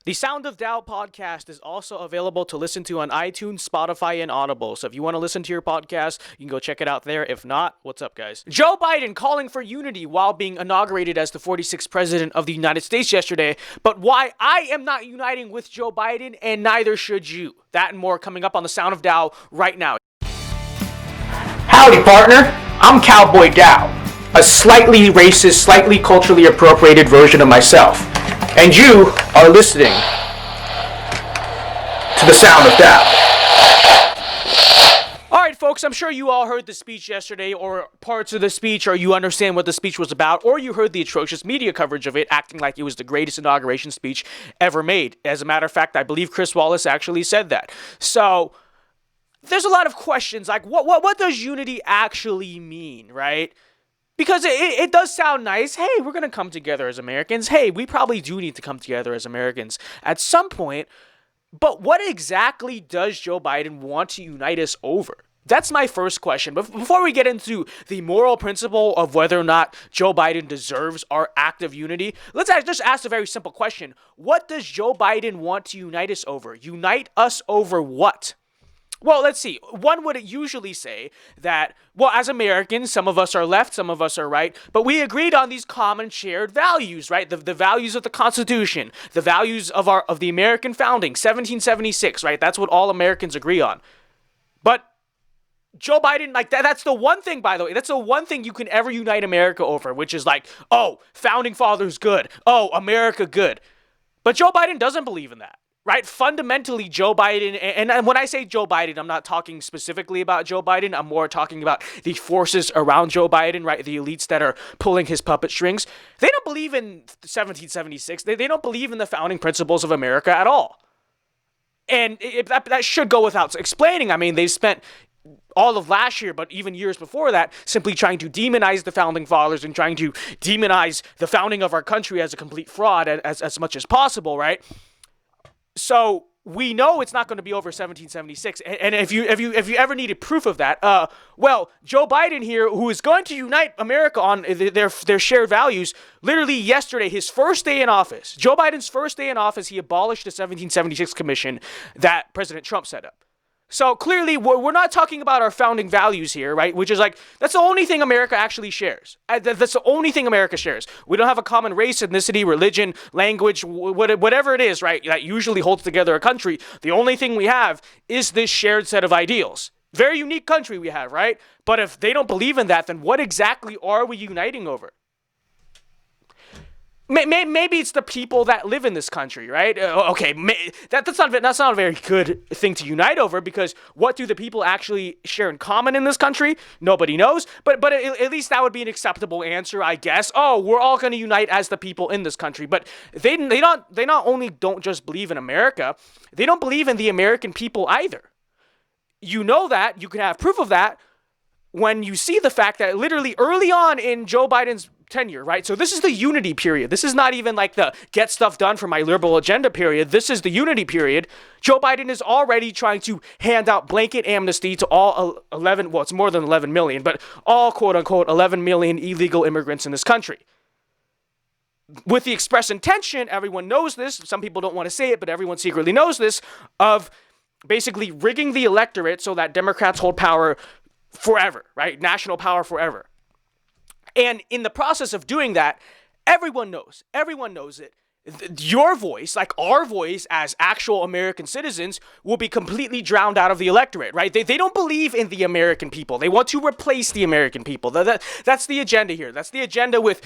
The Sound of Tao podcast is also available to listen to on iTunes, Spotify, and Audible. So if you want to listen to your podcast, you can go check it out there. If not, what's up, guys? Joe Biden calling for unity while being inaugurated as the 46th president of the United States yesterday. But why I am not uniting with Joe Biden, and neither should you. That and more coming up on the Sound of Tao right now. Howdy, partner. I'm Cowboy Dow, a slightly racist, slightly culturally appropriated version of myself. And you are listening to the Sound of Tao. Alright folks, I'm sure you all heard the speech yesterday, or parts of the speech, or you understand what the speech was about, or you heard the atrocious media coverage of it, acting like it was the greatest inauguration speech ever made. As a matter of fact, I believe Chris Wallace actually said that. So, there's a lot of questions, like what does unity actually mean, right? Because it does sound nice. Hey, we're going to come together as Americans. Hey, we probably do need to come together as Americans at some point. But what exactly does Joe Biden want to unite us over? That's my first question. But before we get into the moral principle of whether or not Joe Biden deserves our act of unity, let's just ask a very simple question. What does Joe Biden want to unite us over? Unite us over what? Well, let's see. One would usually say that, well, as Americans, some of us are left, some of us are right, but we agreed on these common shared values, right? The values of the Constitution, the values of the American founding, 1776, right? That's what all Americans agree on. But Joe Biden, like that's the one thing, by the way, that's the one thing you can ever unite America over, which is like, oh, founding fathers good. Oh, America good. But Joe Biden doesn't believe in that. Right? Fundamentally, Joe Biden, and when I say Joe Biden, I'm not talking specifically about Joe Biden. I'm more talking about the forces around Joe Biden, right? The elites that are pulling his puppet strings. They don't believe in 1776. They don't believe in the founding principles of America at all. And that should go without explaining. I mean, they've spent all of last year, but even years before that, simply trying to demonize the founding fathers and trying to demonize the founding of our country as a complete fraud as much as possible, right? So we know it's not going to be over 1776, and if you ever needed proof of that, well, Joe Biden here, who is going to unite America on their shared values, literally yesterday, his first day in office, Joe Biden's first day in office, he abolished the 1776 commission that President Trump set up. So clearly, we're not talking about our founding values here, right? Which is like, that's the only thing America actually shares. That's the only thing America shares. We don't have a common race, ethnicity, religion, language, whatever it is, right? That usually holds together a country. The only thing we have is this shared set of ideals. Very unique country we have, right? But if they don't believe in that, then what exactly are we uniting over? Maybe it's the people that live in this country, right? Okay, that's not a very good thing to unite over, because what do the people actually share in common in this country? Nobody knows. But at least that would be an acceptable answer, I guess. Oh, we're all going to unite as the people in this country. But they not only don't just believe in America, they don't believe in the American people either. You know that. You can have proof of that when you see the fact that literally early on in Joe Biden's tenure, right? So this is the unity period. This is not even like the get stuff done for my liberal agenda period. This is the unity period. Joe Biden is already trying to hand out blanket amnesty to all 11, well, it's more than 11 million, but all quote unquote 11 million illegal immigrants in this country. With the express intention, everyone knows this, some people don't want to say it, but everyone secretly knows this, of basically rigging the electorate so that Democrats hold power forever, right? National power forever. And in the process of doing that, everyone knows it. Your voice, like our voice as actual American citizens, will be completely drowned out of the electorate, right? They don't believe in the American people. They want to replace the American people. That's the agenda here. That's the agenda with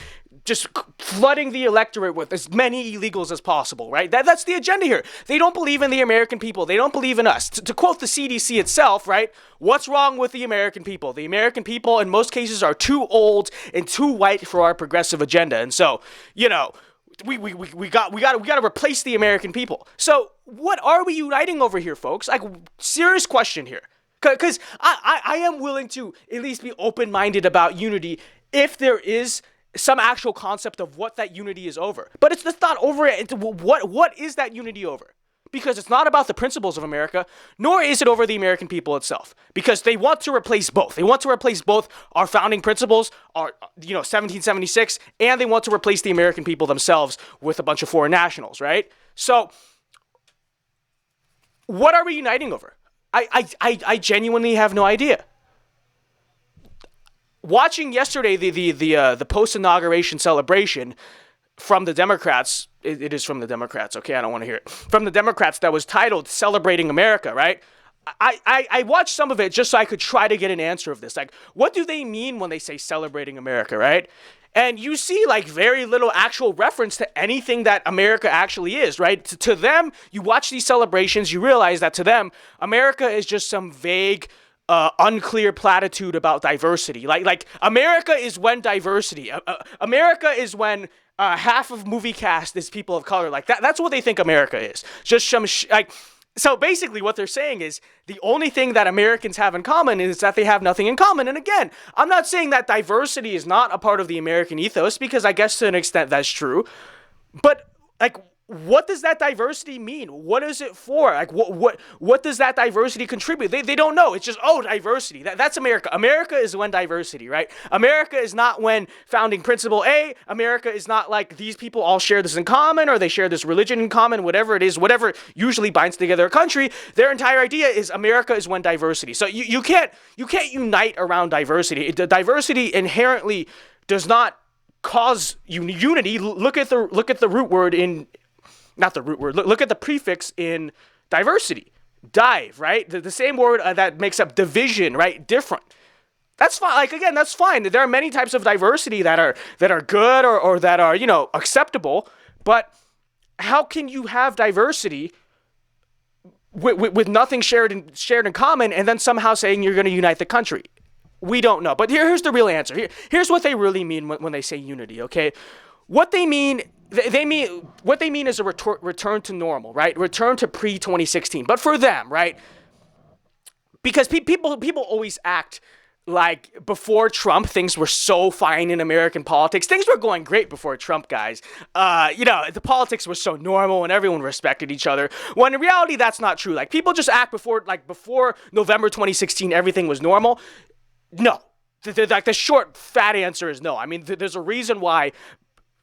just flooding the electorate with as many illegals as possible, right? That's the agenda here. They don't believe in the American people. They don't believe in us. To quote the CDC itself, right? What's wrong with the American people? The American people, in most cases, are too old and too white for our progressive agenda. And so, you know, we got to replace the American people. So what are we uniting over here, folks? Like, serious question here. Because I am willing to at least be open-minded about unity if there is some actual concept of what that unity is over. But it's just not over it into what is that unity over? Because it's not about the principles of America, nor is it over the American people itself. Because they want to replace both. They want to replace both our founding principles, our 1776, and they want to replace the American people themselves with a bunch of foreign nationals, right? So what are we uniting over? I genuinely have no idea. Watching yesterday the post inauguration celebration from the Democrats, it is from the Democrats. Okay, I don't want to hear it from the Democrats. That was titled "Celebrating America," right? I watched some of it just so I could try to get an answer of this. Like, what do they mean when they say celebrating America, right? And you see, like, very little actual reference to anything that America actually is, right? To them, you watch these celebrations, you realize that to them, America is just some vague, unclear platitude about diversity. Like America is when diversity. America is when half of movie cast is people of color. Like that. That's what they think America is. Just some like. So basically what they're saying is the only thing that Americans have in common is that they have nothing in common. And again, I'm not saying that diversity is not a part of the American ethos, because I guess to an extent that's true. But like, what does that diversity mean? What is it for? Like, what does that diversity contribute? They don't know. It's just, oh, diversity. That's America. America is when diversity, right? America is not when founding principle A. America is not like these people all share this in common, or they share this religion in common, whatever it is, whatever usually binds together a country. Their entire idea is America is when diversity. So you can't unite around diversity. The diversity inherently does not cause unity. Look at the root word in. Not the root word. Look at the prefix in diversity. Dive, right? The same word that makes up division, right? Different. That's fine. Like, again, that's fine. There are many types of diversity that are good or that are, acceptable. But how can you have diversity with nothing shared in common, and then somehow saying you're going to unite the country? We don't know. But here's the real answer. Here's what they really mean when they say unity, okay? What they mean is a return to normal, right? Return to pre-2016. But for them, right? Because people always act like before Trump, things were so fine in American politics. Things were going great before Trump, guys. The politics was so normal and everyone respected each other. When in reality, that's not true. Like, people just act before November 2016, everything was normal. No. The short, fat answer is no. I mean, there's a reason why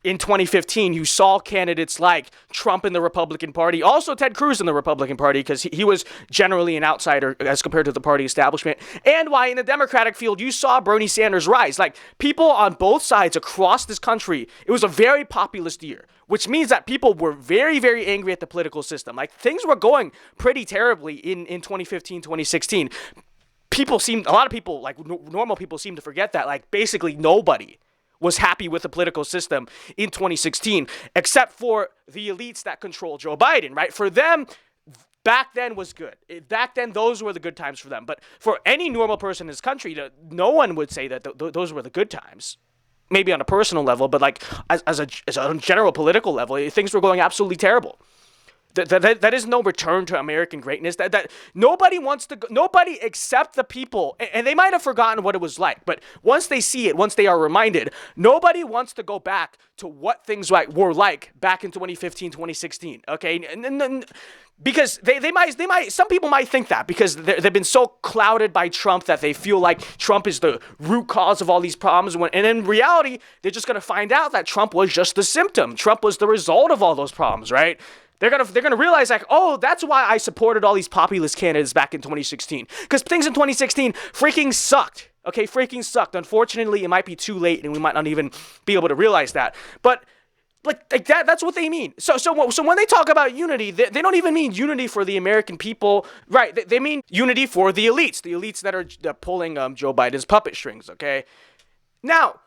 in 2015, you saw candidates like Trump in the Republican Party, also Ted Cruz in the Republican Party, because he was generally an outsider as compared to the party establishment, and why in the Democratic field, you saw Bernie Sanders rise. Like, people on both sides across this country, it was a very populist year, which means that people were very, very angry at the political system. Like, things were going pretty terribly in 2015, 2016. A lot of people, like normal people, seem to forget that, like, basically nobody was happy with the political system in 2016, except for the elites that control Joe Biden, right? For them, back then was good. Back then, those were the good times for them. But for any normal person in this country, no one would say that those were the good times. Maybe on a personal level, but like as a general political level, things were going absolutely terrible. That is no return to American greatness. That nobody wants to. Nobody except the people, and they might have forgotten what it was like. But once they see it, once they are reminded, nobody wants to go back to what things were like back in 2015, 2016. Okay, and because they might. Some people might think that because they've been so clouded by Trump that they feel like Trump is the root cause of all these problems. And in reality, they're just gonna find out that Trump was just the symptom. Trump was the result of all those problems, right? They're gonna realize, like, oh, that's why I supported all these populist candidates back in 2016. Because things in 2016 freaking sucked. Okay, freaking sucked. Unfortunately, it might be too late, and we might not even be able to realize that. But like that's what they mean. So when they talk about unity, they don't even mean unity for the American people, right? They mean unity for the elites that are pulling Joe Biden's puppet strings. Okay, now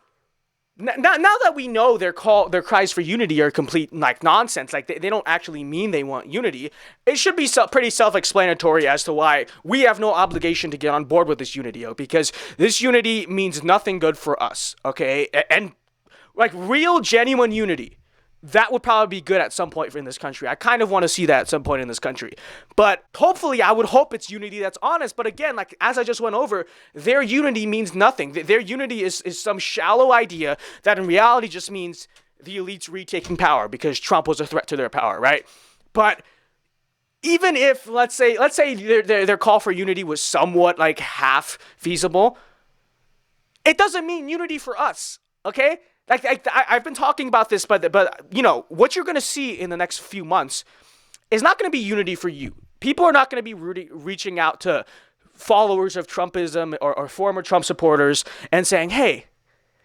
that we know their cries for unity are complete like nonsense, like they don't actually mean they want unity, it should be pretty self-explanatory as to why we have no obligation to get on board with this unity, because this unity means nothing good for us, okay? And like real, genuine unity, that would probably be good at some point in this country. I kind of want to see that at some point in this country. But hopefully, I would hope it's unity that's honest. But again, like as I just went over, their unity means nothing. Their unity is some shallow idea that in reality just means the elites retaking power because Trump was a threat to their power, right? But even if, let's say their call for unity was somewhat like half feasible, it doesn't mean unity for us, okay? I've been talking about this, but you know, what you're going to see in the next few months is not going to be unity for you. People are not going to be reaching out to followers of Trumpism or former Trump supporters and saying, hey,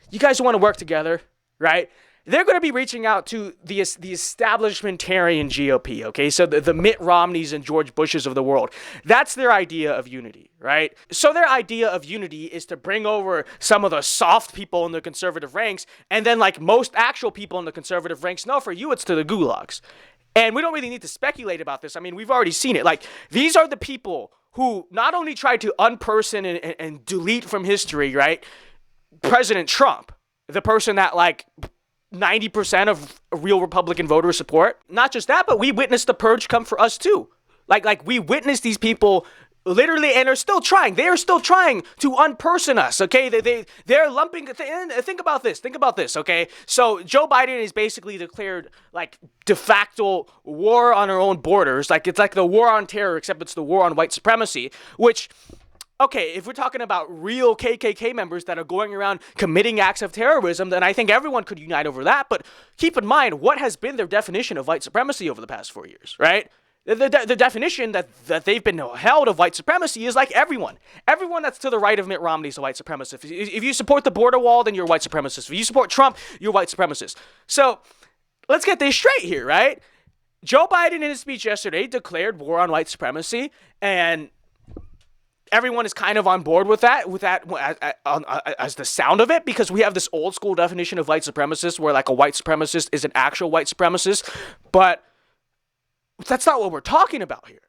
you guys want to work together, right? They're going to be reaching out to the establishmentarian GOP, okay? So the Mitt Romneys and George Bushes of the world. That's their idea of unity, right? So their idea of unity is to bring over some of the soft people in the conservative ranks, and then like most actual people in the conservative ranks, no, for you it's to the gulags. And we don't really need to speculate about this. I mean, we've already seen it. Like, these are the people who not only tried to unperson and delete from history, right, President Trump, the person that like 90% of real Republican voters support. Not just that, but we witnessed the purge come for us too. Like we witnessed these people literally, and are still trying. They are still trying to unperson us, okay? They're lumping, think about this, okay? So Joe Biden is basically declared like de facto war on our own borders. Like it's like the war on terror, except it's the war on white supremacy, which, okay, if we're talking about real KKK members that are going around committing acts of terrorism, then I think everyone could unite over that. But keep in mind, what has been their definition of white supremacy over the past 4 years, right? The definition that they've been held of white supremacy is like everyone. Everyone that's to the right of Mitt Romney is a white supremacist. If you support the border wall, then you're a white supremacist. If you support Trump, you're a white supremacist. So let's get this straight here, right? Joe Biden in his speech yesterday declared war on white supremacy, and everyone is kind of on board with that as the sound of it, because we have this old school definition of white supremacist where like a white supremacist is an actual white supremacist, but that's not what we're talking about here.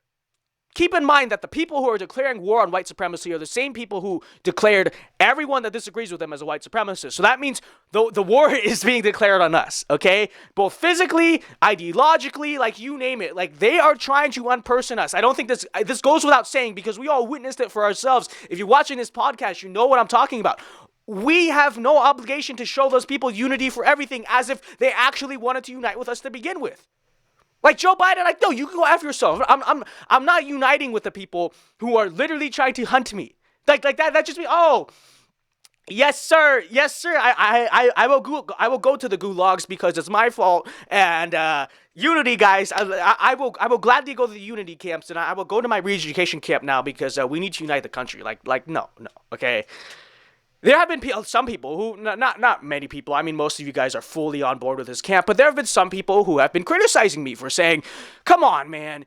Keep in mind that the people who are declaring war on white supremacy are the same people who declared everyone that disagrees with them as a white supremacist. So that means the war is being declared on us, okay? Both physically, ideologically, like you name it. Like they are trying to unperson us. I don't think this goes without saying because we all witnessed it for ourselves. If you're watching this podcast, you know what I'm talking about. We have no obligation to show those people unity for everything as if they actually wanted to unite with us to begin with. Like Joe Biden, like, no, you can go after yourself. I'm not uniting with the people who are literally trying to hunt me. Like that just means, oh, yes, sir. I will go to the gulags because it's my fault. And unity, guys, I will gladly go to the unity camps, and I will go to my re-education camp now because we need to unite the country. Like no, okay. There have been some people who, not many people, I mean, most of you guys are fully on board with this camp, but there have been some people who have been criticizing me for saying, come on, man,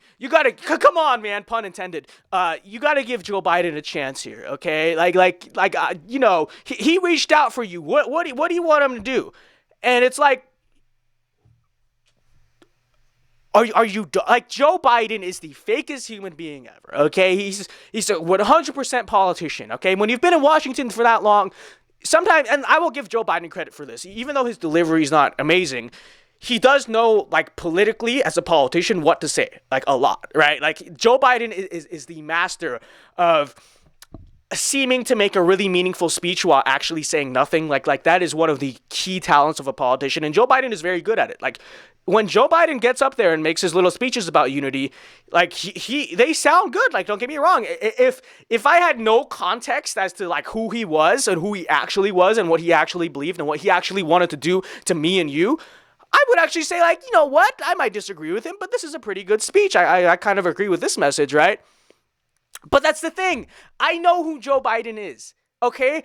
pun intended, you gotta give Joe Biden a chance here, okay? You know, he reached out for you. What do you want him to do? And it's like, Are you like Joe Biden is the fakest human being ever, okay? He's a 100% politician, okay? When you've been in Washington for that long, sometimes, and I will give Joe Biden credit for this, even though his delivery is not amazing, he does know, like, politically, as a politician, what to say, like, a lot, right? Like, Joe Biden is the master of seeming to make a really meaningful speech while actually saying nothing. Like that is one of the key talents of a politician, and Joe Biden is very good at it. Like, when Joe Biden gets up there and makes his little speeches about unity, like they sound good. Like, don't get me wrong. If I had no context as to like who he was and who he actually was and what he actually believed and what he actually wanted to do to me and you, I would actually say, like, you know what? I might disagree with him, but this is a pretty good speech. I kind of agree with this message, right? But that's the thing. I know who Joe Biden is, okay?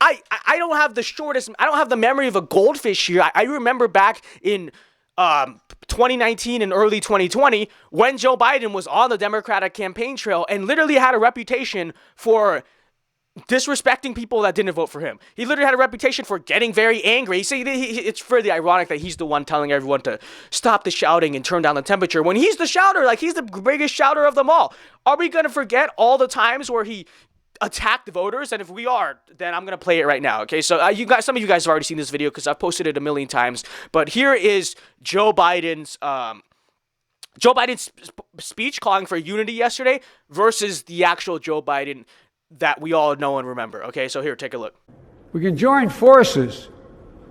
I don't have the memory of a goldfish here. I remember back in 2019 and early 2020 when Joe Biden was on the Democratic campaign trail and literally had a reputation for disrespecting people that didn't vote for him. He literally had a reputation for getting very angry. See, it's really ironic that he's the one telling everyone to stop the shouting and turn down the temperature when he's the shouter. Like, he's the biggest shouter of them all. Are we going to forget all the times where he attacked voters? And if we are, then I'm gonna play it right now. Okay, so some of you guys have already seen this video because I've posted it a million times. But here is Joe Biden's speech calling for unity yesterday versus the actual Joe Biden that we all know and remember. Okay, so here, take a look. We can join forces,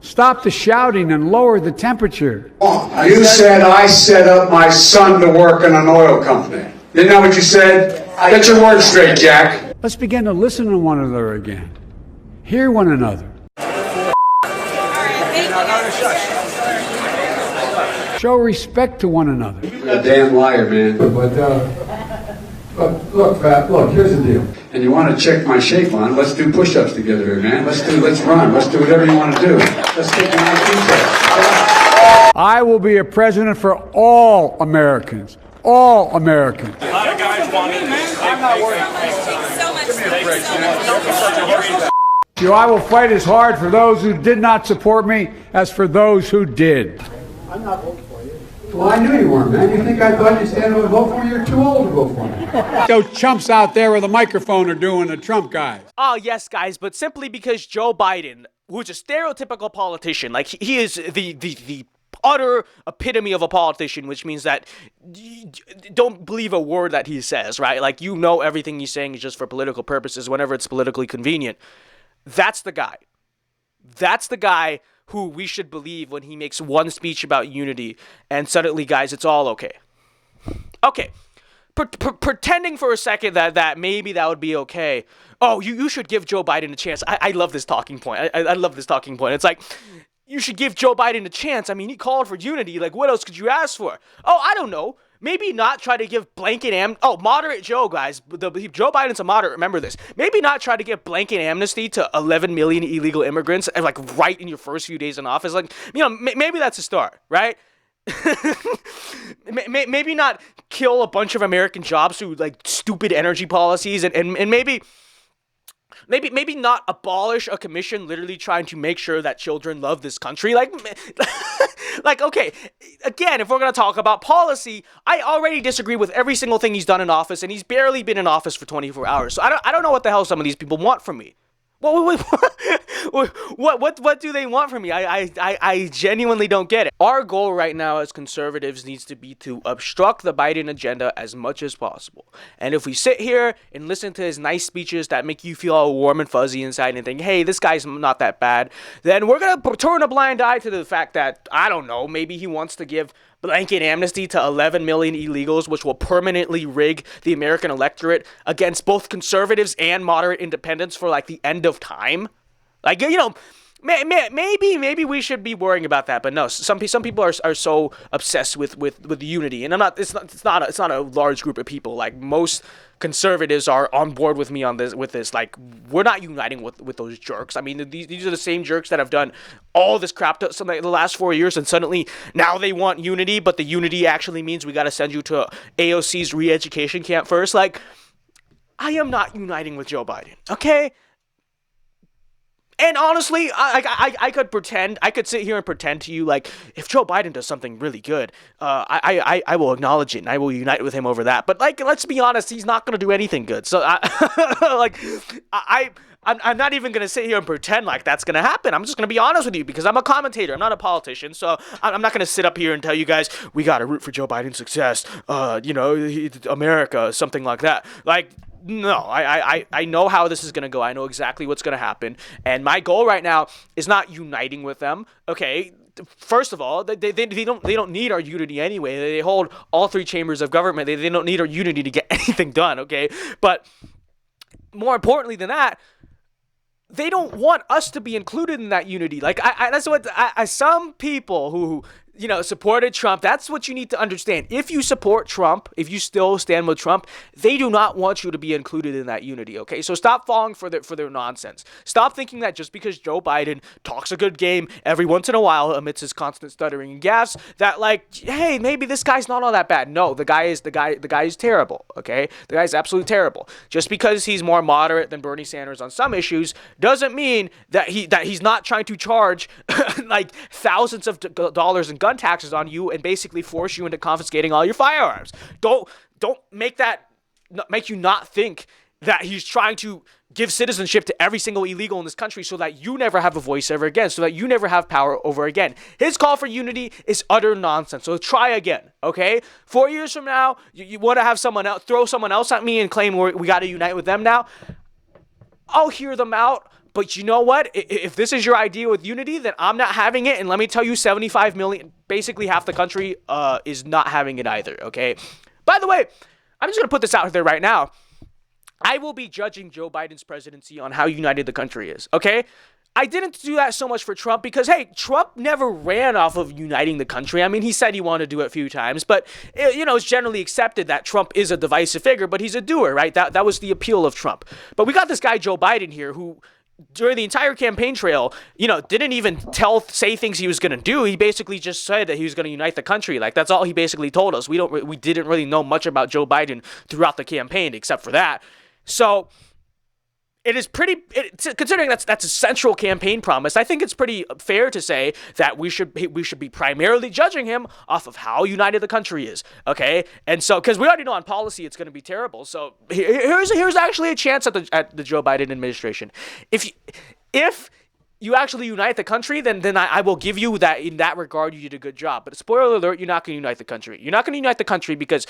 stop the shouting, and lower the temperature. You said I set up my son to work in an oil company. Isn't that what you said? Get your words straight, Jack. Let's begin to listen to one another again. Hear one another. All right, thank Show respect to one another. You're a damn liar, man. But look, Pat, look, here's the deal. And you want to check my shape on, let's do push-ups together here, man. Let's run. Let's do whatever you want to do. Let's take an IQ test. I will be a president for all Americans. All Americans. A lot of guys want me. I'm not worried. I will fight as hard for those who did not support me as for those who did. I'm not voting for you. Well, I knew you weren't, man. You think I thought you'd stand up and vote for me? You're too old to vote for me. Those chumps out there with a microphone are doing the Trump guys. Oh, yes, guys, but simply because Joe Biden, who's a stereotypical politician, like he is the utter epitome of a politician, which means that don't believe a word that he says, right? Like, you know everything he's saying is just for political purposes whenever it's politically convenient. That's the guy. That's the guy who we should believe when he makes one speech about unity, and suddenly, guys, it's all okay. Okay. Pretending for a second that maybe that would be okay. Oh, you should give Joe Biden a chance. I love this talking point. I love this talking point. It's like, you should give Joe Biden a chance. I mean, he called for unity. Like, what else could you ask for? Oh, I don't know. Maybe not try to give blanket moderate Joe, guys. Joe Biden's a moderate. Remember this. Maybe not try to give blanket amnesty to 11 million illegal immigrants, and like right in your first few days in office. Like, maybe that's a start, right? Maybe not kill a bunch of American jobs through like stupid energy policies, and maybe not abolish a commission literally trying to make sure that children love this country. Like, okay, again, if we're going to talk about policy, I already disagree with every single thing he's done in office, and he's barely been in office for 24 hours. So I don't know what the hell some of these people want from me. What do they want from me? I genuinely don't get it. Our goal right now as conservatives needs to be to obstruct the Biden agenda as much as possible. And if we sit here and listen to his nice speeches that make you feel all warm and fuzzy inside and think, hey, this guy's not that bad, then we're going to turn a blind eye to the fact that, I don't know, maybe he wants to give blanket amnesty to 11 million illegals, which will permanently rig the American electorate against both conservatives and moderate independents for like the end of time. Like, maybe we should be worrying about that, but no. Some people are so obsessed with unity, and it's not a large group of people. Like, most conservatives are on board with me on this. Like, we're not uniting with those jerks. I mean, these are the same jerks that have done all this crap to the last 4 years, and suddenly now they want unity, but the unity actually means we got to send you to AOC's re-education camp first. Like, I am not uniting with Joe Biden, okay? And honestly, I could sit here and pretend to you, like, if Joe Biden does something really good, I will acknowledge it and I will unite with him over that. But, like, let's be honest, he's not going to do anything good. So, I'm not even going to sit here and pretend like that's going to happen. I'm just going to be honest with you because I'm a commentator. I'm not a politician. So I'm not going to sit up here and tell you guys, we got to root for Joe Biden's success. America, something like that. Like, no, I know how this is going to go. I know exactly what's going to happen. And my goal right now is not uniting with them. Okay. First of all, they don't need our unity anyway. They hold all three chambers of government. They don't need our unity to get anything done. Okay. But more importantly than that, they don't want us to be included in that unity. Like, that's what some people who supported Trump, that's what you need to understand. If you support Trump, if you still stand with Trump, they do not want you to be included in that unity, okay? So stop falling for their nonsense. Stop thinking that just because Joe Biden talks a good game every once in a while amidst his constant stuttering and gaffes, that, like, hey, maybe this guy's not all that bad. No, the guy is terrible, okay? The guy's absolutely terrible. Just because he's more moderate than Bernie Sanders on some issues doesn't mean that he's not trying to charge like thousands of dollars in gun taxes on you and basically force you into confiscating all your firearms. Don't make you not think that he's trying to give citizenship to every single illegal in this country so that you never have a voice ever again, so that you never have power over again. His call for unity is utter nonsense. So try again, okay? 4 years from now, you want to have someone else throw someone else at me and claim we got to unite with them now? I'll hear them out. But you know what? If this is your idea with unity, then I'm not having it. And let me tell you, 75 million, basically half the country, is not having it either, okay? By the way, I'm just going to put this out there right now. I will be judging Joe Biden's presidency on how united the country is, okay? I didn't do that so much for Trump because, hey, Trump never ran off of uniting the country. I mean, he said he wanted to do it a few times, but, it's generally accepted that Trump is a divisive figure, but he's a doer, right? That was the appeal of Trump. But we got this guy, Joe Biden, here, who during the entire campaign trail, didn't even say things he was going to do. He basically just said that he was going to unite the country. Like, that's all he basically told us. We didn't really know much about Joe Biden throughout the campaign, except for that. So it is considering that's a central campaign promise, I think it's pretty fair to say that we should be primarily judging him off of how united the country is, okay? And so, because we already know on policy it's going to be terrible, so here's actually a chance at the Joe Biden administration. If you actually unite the country, then I will give you that in that regard you did a good job. But spoiler alert, you're not going to unite the country. You're not going to unite the country because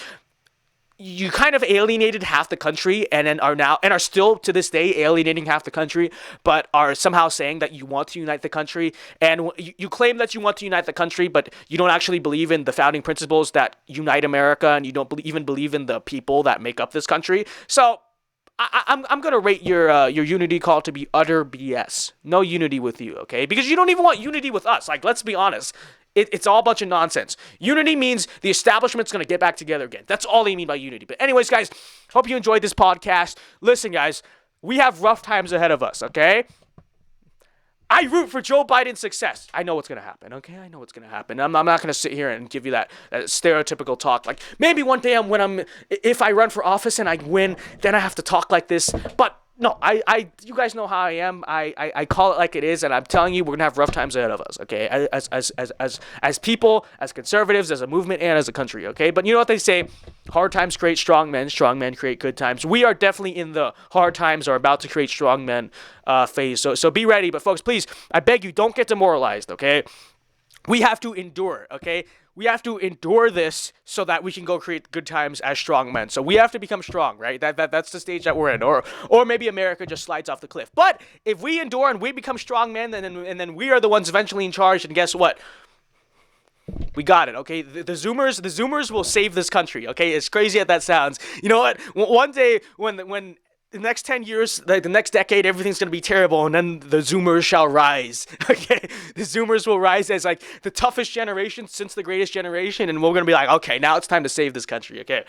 you kind of alienated half the country and are still to this day alienating half the country, but are somehow saying that you want to unite the country. And you claim that you want to unite the country, but you don't actually believe in the founding principles that unite America, and you don't even believe in the people that make up this country. So I'm going to rate your unity call to be utter BS. No unity with you, okay? Because you don't even want unity with us. Like, let's be honest. It's all a bunch of nonsense. Unity means the establishment's going to get back together again. That's all they mean by unity. But anyways, guys, hope you enjoyed this podcast. Listen, guys, we have rough times ahead of us, okay? I root for Joe Biden's success. I know what's going to happen, okay? I know what's going to happen. I'm not going to sit here and give you that stereotypical talk. Like, maybe one day if I run for office and I win, then I have to talk like this. But no, you guys know how I am. I call it like it is, and I'm telling you, we're gonna have rough times ahead of us, okay? As people, as conservatives, as a movement, and as a country, okay? But you know what they say: hard times create strong men create good times. We are definitely in the hard times are about to create strong men phase. So be ready. But folks, please, I beg you, don't get demoralized, okay? We have to endure, okay? We have to endure this so that we can go create good times as strong men. So we have to become strong, right? That's the stage that we're in. Or maybe America just slides off the cliff. But if we endure and we become strong men, and then we are the ones eventually in charge, and guess what? We got it, okay? The Zoomers will save this country, okay? As crazy as that sounds. You know what? One day when the next 10 years, like the next decade, everything's going to be terrible, and then the Zoomers shall rise, okay? The Zoomers will rise as, like, the toughest generation since the greatest generation, and we're going to be like, okay, now it's time to save this country, okay?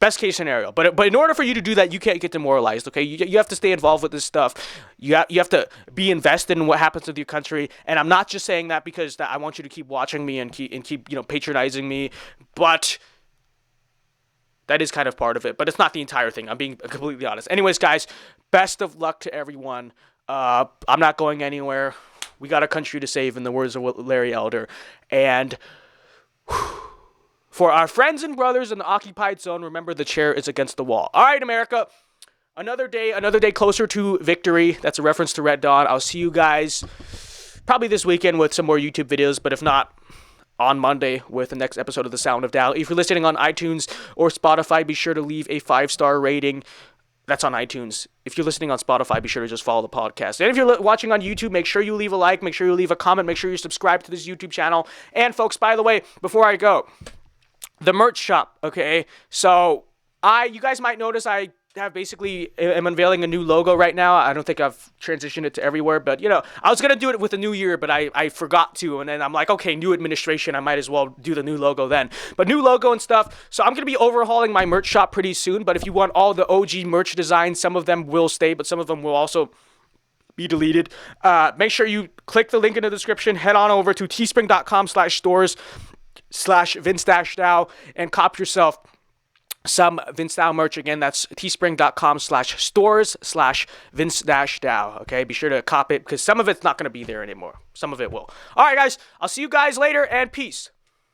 Best case scenario. But in order for you to do that, you can't get demoralized, okay? You have to stay involved with this stuff. You have to be invested in what happens with your country, and I'm not just saying that because I want you to keep watching me and keep patronizing me, but that is kind of part of it, but it's not the entire thing. I'm being completely honest. Anyways, guys, best of luck to everyone. I'm not going anywhere. We got a country to save, in the words of Larry Elder. And for our friends and brothers in the occupied zone, remember the chair is against the wall. All right, America. Another day closer to victory. That's a reference to Red Dawn. I'll see you guys probably this weekend with some more YouTube videos, but if not, on Monday with the next episode of The Sound of Dao. If you're listening on iTunes or Spotify, be sure to leave a 5-star rating. That's on iTunes. If you're listening on Spotify, be sure to just follow the podcast. And if you're watching on YouTube, make sure you leave a like, make sure you leave a comment, make sure you subscribe to this YouTube channel. And folks, by the way, before I go, the merch shop, okay? So you guys might notice I am unveiling a new logo right now. I don't think I've transitioned it to everywhere, but I was going to do it with the new year, but I forgot to. And then I'm like, okay, new administration, I might as well do the new logo then. But new logo and stuff. So I'm going to be overhauling my merch shop pretty soon. But if you want all the OG merch designs, some of them will stay, but some of them will also be deleted. Make sure you click the link in the description, head on over to teespring.com/stores/VinceDao and cop yourself some Vince Dao merch. Again, that's teespring.com/stores/Vince-Dao. Okay, be sure to cop it because some of it's not going to be there anymore. Some of it will. All right, guys, I'll see you guys later, and peace.